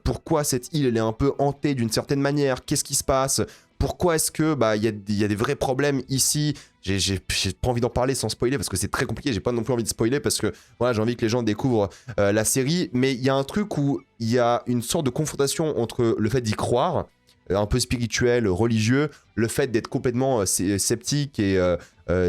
pourquoi cette île, elle est un peu hantée d'une certaine manière, qu'est-ce qui se passe, pourquoi est-ce que il y a des vrais problèmes ici. J'ai pas envie d'en parler sans spoiler parce que c'est très compliqué, j'ai pas non plus envie de spoiler parce que voilà, j'ai envie que les gens découvrent la série, mais il y a un truc où il y a une sorte de confrontation entre le fait d'y croire, un peu spirituel, religieux, le fait d'être complètement sceptique et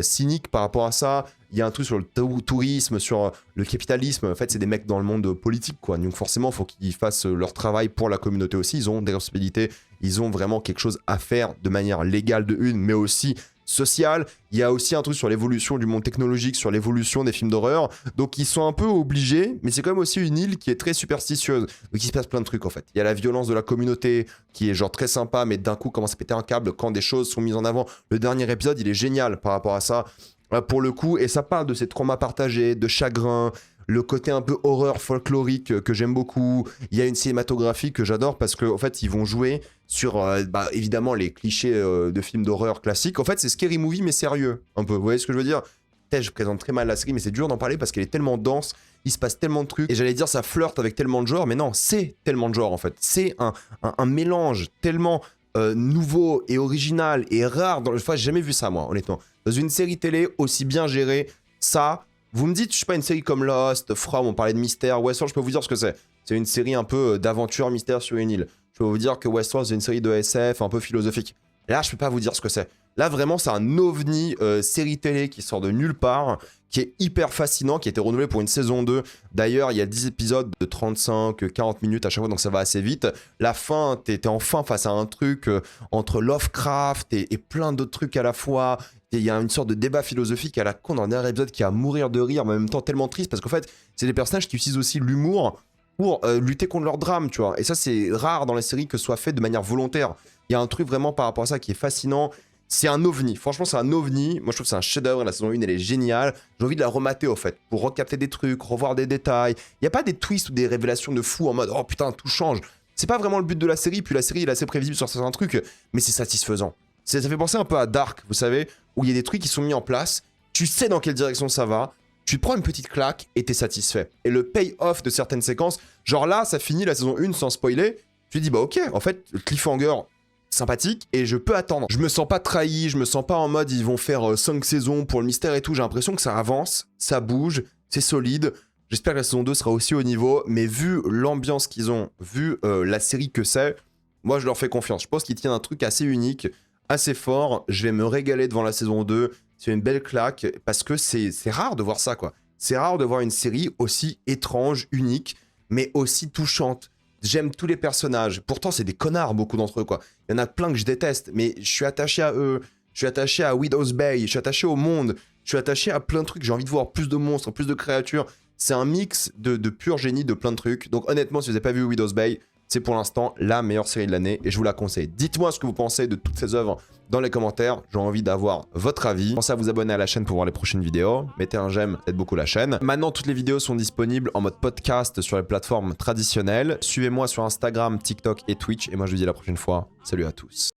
cynique par rapport à ça. Il y a un truc sur le tourisme, sur le capitalisme. En fait, c'est des mecs dans le monde politique, quoi. Donc forcément, il faut qu'ils fassent leur travail pour la communauté aussi. Ils ont des responsabilités, ils ont vraiment quelque chose à faire de manière légale de une, mais aussi sociale. Il y a aussi un truc sur l'évolution du monde technologique, sur l'évolution des films d'horreur. Donc ils sont un peu obligés, mais c'est quand même aussi une île qui est très superstitieuse. Donc il se passe plein de trucs en fait. Il y a la violence de la communauté qui est genre très sympa, mais d'un coup commence à péter un câble quand des choses sont mises en avant. Le dernier épisode, il est génial par rapport à ça. Pour le coup, et ça parle de ces traumas partagés, de chagrin, le côté un peu horreur folklorique que j'aime beaucoup. Il y a une cinématographie que j'adore parce qu'en fait, ils vont jouer sur, évidemment, les clichés de films d'horreur classiques. En fait, c'est Scary Movie, mais sérieux, un peu. Vous voyez ce que je veux dire? Peut-être je présente très mal la série, mais c'est dur d'en parler parce qu'elle est tellement dense, il se passe tellement de trucs. Et j'allais dire, ça flirte avec tellement de genres, mais non, c'est tellement de genres, en fait. C'est un mélange tellement nouveau et original et rare. J'ai jamais vu ça, moi, honnêtement. Dans une série télé aussi bien gérée, ça, vous me dites, je sais pas, une série comme Lost, From, on parlait de mystère, Westworld, je peux vous dire ce que c'est. C'est une série un peu d'aventure mystère sur une île. Je peux vous dire que Westworld, c'est une série de SF un peu philosophique. Là, je peux pas vous dire ce que c'est. Là, vraiment, c'est un ovni série télé qui sort de nulle part, qui est hyper fascinant, qui a été renouvelé pour une saison 2. D'ailleurs, il y a 10 épisodes de 35-40 minutes à chaque fois, donc ça va assez vite. La fin, t'es enfin face à un truc entre Lovecraft et plein d'autres trucs à la fois. Il y a une sorte de débat philosophique à la con dans le dernier épisode qui est à mourir de rire, mais en même temps tellement triste, parce qu'en fait, c'est des personnages qui utilisent aussi l'humour pour lutter contre leur drame, tu vois. Et ça, c'est rare dans les séries que ce soit fait de manière volontaire. Il y a un truc vraiment par rapport à ça qui est fascinant. C'est un ovni. Franchement, c'est un ovni. Moi, je trouve que c'est un chef-d'œuvre. La saison 1, elle est géniale. J'ai envie de la remater, au fait, pour recapter des trucs, revoir des détails. Il n'y a pas des twists ou des révélations de fou en mode « Oh putain, tout change ». C'est pas vraiment le but de la série. Puis la série, elle est assez prévisible sur certains trucs, mais c'est satisfaisant. Ça fait penser un peu à Dark, vous savez, où il y a des trucs qui sont mis en place. Tu sais dans quelle direction ça va. Tu te prends une petite claque et t'es satisfait. Et le pay-off de certaines séquences, genre là, ça finit la saison 1 sans spoiler. Tu te dis, bah ok, en fait, le cliffhanger, sympathique, et je peux attendre. Je me sens pas trahi, je me sens pas en mode ils vont faire 5 saisons pour le mystère et tout. J'ai l'impression que ça avance, ça bouge, c'est solide. J'espère que la saison 2 sera aussi au niveau, mais vu l'ambiance qu'ils ont, vu la série que c'est, moi je leur fais confiance. Je pense qu'ils tiennent un truc assez unique, assez fort. Je vais me régaler devant la saison 2. C'est une belle claque parce que c'est rare de voir ça, quoi. C'est rare de voir une série aussi étrange, unique, mais aussi touchante. J'aime tous les personnages. Pourtant, c'est des connards, beaucoup d'entre eux, quoi. Il y en a plein que je déteste, mais je suis attaché à eux. Je suis attaché à Widow's Bay. Je suis attaché au monde. Je suis attaché à plein de trucs. J'ai envie de voir plus de monstres, plus de créatures. C'est un mix de pur génie, de plein de trucs. Donc honnêtement, si vous n'avez pas vu Widow's Bay, c'est pour l'instant la meilleure série de l'année et je vous la conseille. Dites-moi ce que vous pensez de toutes ces œuvres dans les commentaires. J'ai envie d'avoir votre avis. Pensez à vous abonner à la chaîne pour voir les prochaines vidéos. Mettez un j'aime, aide beaucoup la chaîne. Maintenant, toutes les vidéos sont disponibles en mode podcast sur les plateformes traditionnelles. Suivez-moi sur Instagram, TikTok et Twitch. Et moi, je vous dis à la prochaine fois. Salut à tous.